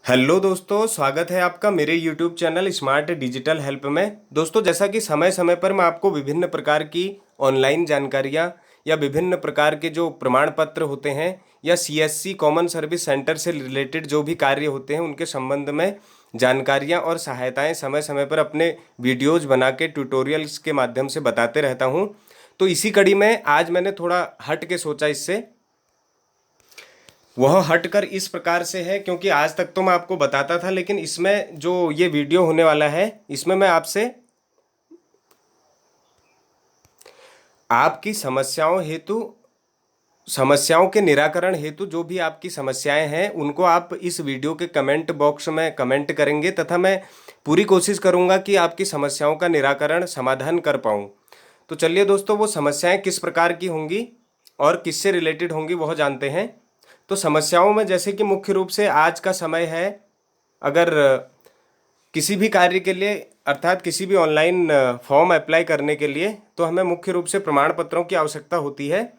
Hello दोस्तों, स्वागत है आपका मेरे YouTube channel smart digital help में। दोस्तों, जैसा कि समय समय पर मैं आपको विभिन्न प्रकार की ऑनलाइन जानकारियाँ या विभिन्न प्रकार के जो प्रमाण पत्र होते हैं या CSC कॉमन सर्विस सेंटर से रिलेटेड जो भी कार्य होते हैं उनके संबंध में जानकारियाँ और सहायताएं समय समय पर अपने वीडियोज़ बना के ट्यूटोरियल्स के माध्यम से बताते रहता हूँ। तो इसी कड़ी में आज मैंने थोड़ा हट के सोचा इससे। वह हटकर इस प्रकार से है, क्योंकि आज तक तो मैं आपको बताता था, लेकिन इसमें जो ये वीडियो होने वाला है इसमें मैं आपसे आपकी समस्याओं के निराकरण हेतु जो भी आपकी समस्याएं हैं उनको आप इस वीडियो के कमेंट बॉक्स में कमेंट करेंगे तथा मैं पूरी कोशिश करूंगा कि आपकी समस्याओं का निराकरण समाधान कर पाऊं। तो चलिए दोस्तों, वो समस्याएं किस प्रकार की होंगी और किससे रिलेटेड होंगी वह जानते हैं। तो समस्याओं में जैसे कि मुख्य रूप से आज का समय है, अगर किसी भी कार्य के लिए अर्थात किसी भी ऑनलाइन फॉर्म अप्लाई करने के लिए तो हमें मुख्य रूप से प्रमाण पत्रों की आवश्यकता होती है,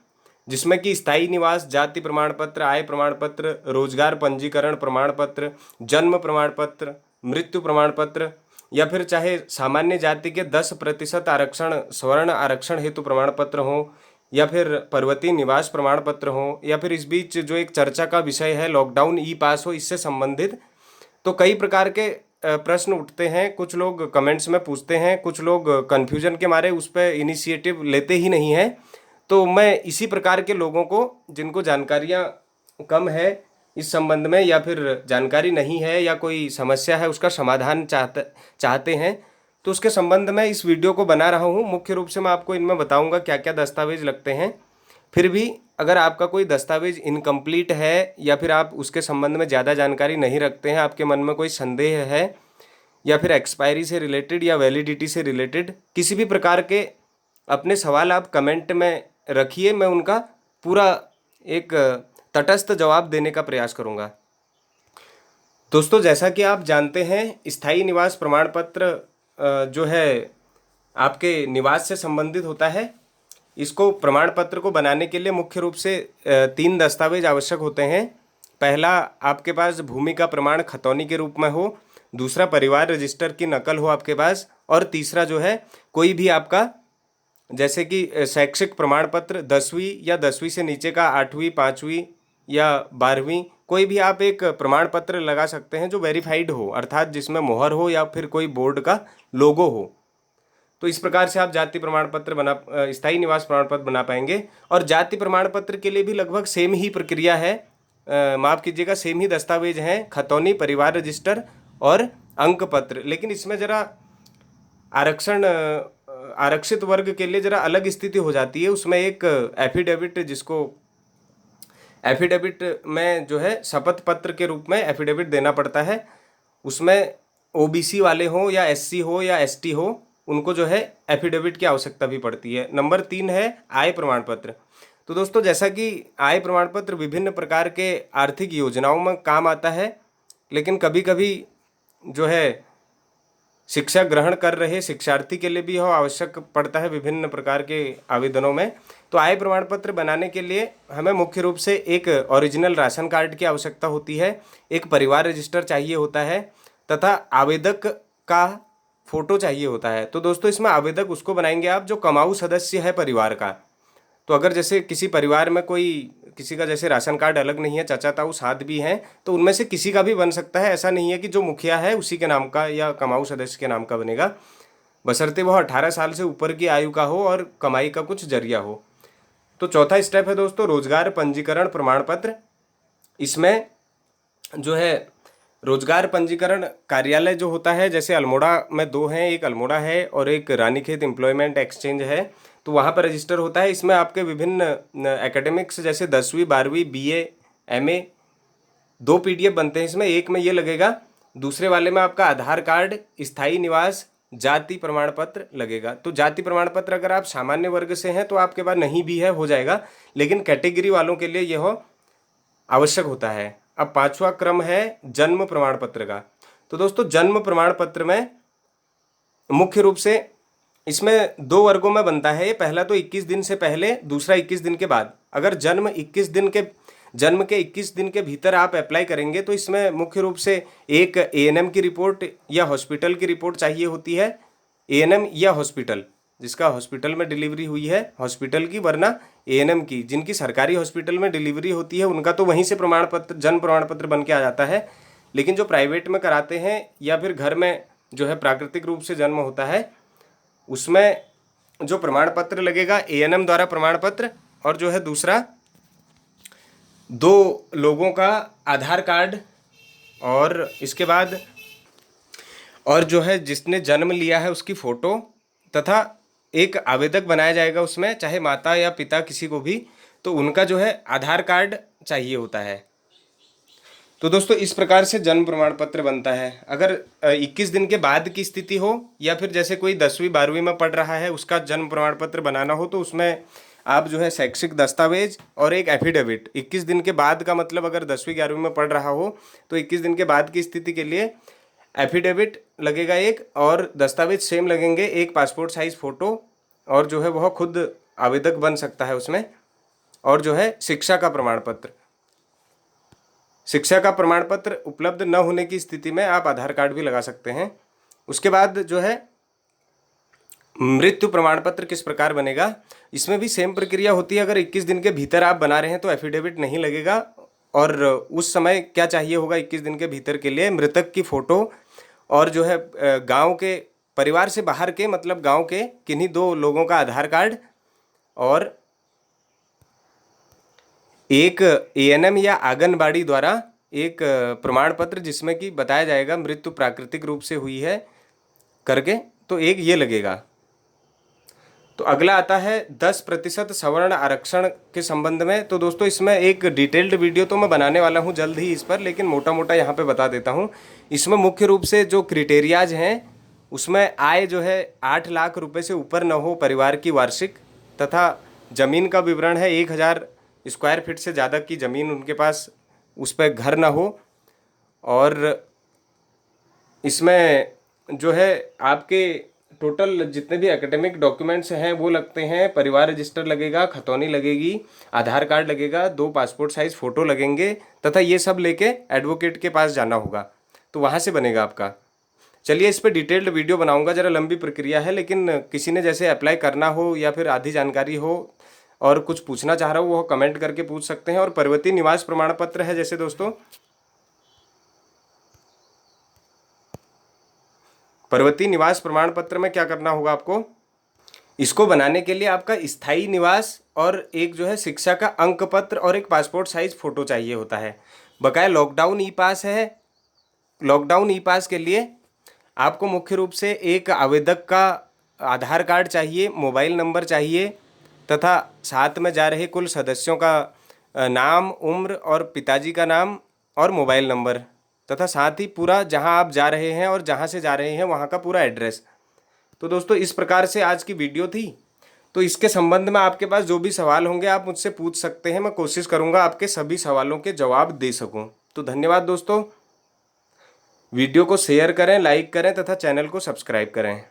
जिसमें कि स्थायी निवास, जाति प्रमाण पत्र, आय प्रमाण पत्र, रोजगार पंजीकरण प्रमाण पत्र, जन्म प्रमाण पत्र, मृत्यु प्रमाण पत्र, या फिर चाहे सामान्य जाति के 10% आरक्षण स्वर्ण आरक्षण हेतु प्रमाण पत्र हो, या फिर पर्वतीय निवास प्रमाण पत्र हो, या फिर इस बीच जो एक चर्चा का विषय है लॉकडाउन ई पास हो, इससे संबंधित। तो कई प्रकार के प्रश्न उठते हैं। कुछ लोग कमेंट्स में पूछते हैं, कुछ लोग कन्फ्यूजन के मारे उस पर इनिशिएटिव लेते ही नहीं हैं। तो मैं इसी प्रकार के लोगों को, जिनको जानकारियाँ कम है इस संबंध में, या फिर जानकारी नहीं है या कोई समस्या है उसका समाधान चाहते हैं, तो उसके संबंध में इस वीडियो को बना रहा हूँ। मुख्य रूप से मैं आपको इनमें बताऊँगा क्या क्या दस्तावेज लगते हैं। फिर भी अगर आपका कोई दस्तावेज इनकम्प्लीट है या फिर आप उसके संबंध में ज़्यादा जानकारी नहीं रखते हैं, आपके मन में कोई संदेह है, या फिर एक्सपायरी से रिलेटेड या वैलिडिटी से रिलेटेड किसी भी प्रकार के अपने सवाल आप कमेंट में रखिए, मैं उनका पूरा एक तटस्थ जवाब देने का प्रयास करूंगा। दोस्तों, जैसा कि आप जानते हैं, स्थायी निवास प्रमाण पत्र जो है आपके निवास से संबंधित होता है। इसको प्रमाण पत्र को बनाने के लिए मुख्य रूप से 3 दस्तावेज आवश्यक होते हैं। पहला, आपके पास भूमि का प्रमाण खतौनी के रूप में हो। दूसरा, परिवार रजिस्टर की नकल हो आपके पास। और तीसरा जो है, कोई भी आपका जैसे कि शैक्षिक प्रमाण पत्र 10वीं या 10वीं से नीचे का 8वीं 5वीं या 12वीं, कोई भी आप एक प्रमाण पत्र लगा सकते हैं जो वेरीफाइड हो, अर्थात जिसमें मोहर हो या फिर कोई बोर्ड का लोगो हो। तो इस प्रकार से आप जाति प्रमाण पत्र स्थायी निवास प्रमाण पत्र बना पाएंगे। और जाति प्रमाण पत्र के लिए भी लगभग सेम ही प्रक्रिया है, माफ़ कीजिएगा, सेम ही दस्तावेज हैं, खतौनी, परिवार रजिस्टर और अंक पत्र। लेकिन इसमें ज़रा आरक्षित वर्ग के लिए ज़रा अलग स्थिति हो जाती है। उसमें एक एफिडेविट में जो है शपथ पत्र के रूप में एफिडेविट देना पड़ता है। उसमें OBC वाले हो या SC हो या ST हो, उनको जो है एफिडेविट की आवश्यकता भी पड़ती है। नंबर 3 है आय प्रमाण पत्र। तो दोस्तों, जैसा कि आय प्रमाण पत्र विभिन्न प्रकार के आर्थिक योजनाओं में काम आता है, लेकिन कभी कभी जो है शिक्षा ग्रहण कर रहे शिक्षार्थी के लिए भी यह आवश्यक पड़ता है विभिन्न प्रकार के आवेदनों में। तो आय प्रमाण पत्र बनाने के लिए हमें मुख्य रूप से एक ओरिजिनल राशन कार्ड की आवश्यकता होती है, एक परिवार रजिस्टर चाहिए होता है तथा आवेदक का फोटो चाहिए होता है। तो दोस्तों, इसमें आवेदक उसको बनाएंगे आप जो कमाऊ सदस्य है परिवार का। तो अगर जैसे किसी परिवार में किसी का जैसे राशन कार्ड अलग नहीं है, चाचा ताऊ साथ भी हैं, तो उनमें से किसी का भी बन सकता है। ऐसा नहीं है कि जो मुखिया है उसी के नाम का या कमाऊ सदस्य के नाम का बनेगा, बशर्ते वह 18 साल से ऊपर की आयु का हो और कमाई का कुछ जरिया हो। तो चौथा स्टेप है दोस्तों, रोजगार पंजीकरण प्रमाण पत्र। इसमें जो है रोजगार पंजीकरण कार्यालय जो होता है, जैसे अल्मोड़ा में 2 हैं, एक अल्मोड़ा है और एक रानीखेत एम्प्लॉयमेंट एक्सचेंज है, तो वहाँ पर रजिस्टर होता है। इसमें आपके विभिन्न एकेडमिक्स जैसे 10वीं 12वीं BA MA 2 PDF बनते हैं इसमें। एक में ये लगेगा, दूसरे वाले में आपका आधार कार्ड, स्थायी निवास, जाति प्रमाण पत्र लगेगा। तो जाति प्रमाण पत्र अगर आप सामान्य वर्ग से हैं तो आपके पास नहीं भी है, हो जाएगा, लेकिन कैटेगरी वालों के लिए यह आवश्यक होता है। अब 5वां क्रम है जन्म प्रमाण पत्र का। तो दोस्तों, जन्म प्रमाण पत्र में मुख्य रूप से इसमें 2 वर्गों में बनता है। पहला तो 21 दिन से पहले, दूसरा 21 दिन के बाद। अगर जन्म 21 दिन के जन्म के 21 दिन के भीतर आप अप्लाई करेंगे तो इसमें मुख्य रूप से एक एएनएम की रिपोर्ट या हॉस्पिटल की रिपोर्ट चाहिए होती है। एएनएम या हॉस्पिटल, जिसका हॉस्पिटल में डिलीवरी हुई है हॉस्पिटल की, वरना एएनएम की जिनकी सरकारी हॉस्पिटल में डिलीवरी होती है उनका तो वहीं से प्रमाण पत्र, जन्म प्रमाण पत्र बन के आ जाता है। लेकिन जो प्राइवेट में कराते हैं या फिर घर में जो है प्राकृतिक रूप से जन्म होता है, उसमें जो प्रमाण पत्र लगेगा एएनएम द्वारा प्रमाण पत्र, और जो है दूसरा 2 लोगों का आधार कार्ड, और इसके बाद और जो है जिसने जन्म लिया है उसकी फ़ोटो, तथा एक आवेदक बनाया जाएगा उसमें, चाहे माता या पिता किसी को भी, तो उनका जो है आधार कार्ड चाहिए होता है। तो दोस्तों इस प्रकार से जन्म प्रमाण पत्र बनता है। अगर 21 दिन के बाद की स्थिति हो या फिर जैसे कोई 10वीं 12वीं में पढ़ रहा है उसका जन्म प्रमाण पत्र बनाना हो, तो उसमें आप जो है शैक्षिक दस्तावेज और एक एफिडेविट, 21 दिन के बाद का मतलब अगर 10वीं 11वीं में पढ़ रहा हो तो 21 दिन के बाद की स्थिति के लिए एफिडेविट लगेगा एक, और दस्तावेज सेम लगेंगे, एक पासपोर्ट साइज़ फ़ोटो, और जो है वह खुद आवेदक बन सकता है उसमें, और जो है शिक्षा का प्रमाण पत्र। शिक्षा का प्रमाण पत्र उपलब्ध न होने की स्थिति में आप आधार कार्ड भी लगा सकते हैं। उसके बाद जो है मृत्यु प्रमाण पत्र किस प्रकार बनेगा, इसमें भी सेम प्रक्रिया होती है। अगर 21 दिन के भीतर आप बना रहे हैं तो एफिडेविट नहीं लगेगा, और उस समय क्या चाहिए होगा 21 दिन के भीतर के लिए, मृतक की फ़ोटो, और जो है गांव के, परिवार से बाहर के मतलब गांव के किन्हीं 2 लोगों का आधार कार्ड, और एक एएनएम या आंगनबाड़ी द्वारा एक प्रमाण पत्र जिसमें कि बताया जाएगा मृत्यु प्राकृतिक रूप से हुई है करके, तो एक ये लगेगा। तो अगला आता है 10% सवर्ण आरक्षण के संबंध में। तो दोस्तों इसमें एक डिटेल्ड वीडियो तो मैं बनाने वाला हूँ जल्द ही इस पर, लेकिन मोटा मोटा यहाँ पे बता देता हूँ। इसमें मुख्य रूप से जो क्रिटेरियाज हैं उसमें आय जो है 8 लाख रुपए से ऊपर न हो परिवार की वार्षिक, तथा ज़मीन का विवरण है 1000 स्क्वायर फीट से ज़्यादा की ज़मीन उनके पास, उस पर घर ना हो, और इसमें जो है आपके टोटल जितने भी एकेडमिक डॉक्यूमेंट्स हैं वो लगते हैं, परिवार रजिस्टर लगेगा, खतौनी लगेगी, आधार कार्ड लगेगा, 2 पासपोर्ट साइज़ फ़ोटो लगेंगे, तथा ये सब लेके एडवोकेट के पास जाना होगा, तो वहाँ से बनेगा आपका। चलिए इस पर डिटेल्ड वीडियो बनाऊंगा, ज़रा लंबी प्रक्रिया है, लेकिन किसी ने जैसे अप्लाई करना हो या फिर आधी जानकारी हो और कुछ पूछना चाह रहा हो वो कमेंट करके पूछ सकते हैं। और पर्वतीय निवास प्रमाण पत्र है जैसे दोस्तों, पर्वतीय निवास प्रमाण पत्र में क्या करना होगा आपको, इसको बनाने के लिए आपका स्थायी निवास और एक जो है शिक्षा का अंक पत्र और एक पासपोर्ट साइज फ़ोटो चाहिए होता है। बकाया लॉकडाउन ई पास है। लॉकडाउन ई पास के लिए आपको मुख्य रूप से एक आवेदक का आधार कार्ड चाहिए, मोबाइल नंबर चाहिए, तथा साथ में जा रहे कुल सदस्यों का नाम, उम्र और पिताजी का नाम और मोबाइल नंबर, तथा साथ ही पूरा जहां आप जा रहे हैं और जहां से जा रहे हैं वहां का पूरा एड्रेस। तो दोस्तों इस प्रकार से आज की वीडियो थी। तो इसके संबंध में आपके पास जो भी सवाल होंगे आप मुझसे पूछ सकते हैं, मैं कोशिश करूंगा आपके सभी सवालों के जवाब दे सकूं। तो धन्यवाद दोस्तों। वीडियो को शेयर करें, लाइक करें तथा चैनल को सब्सक्राइब करें।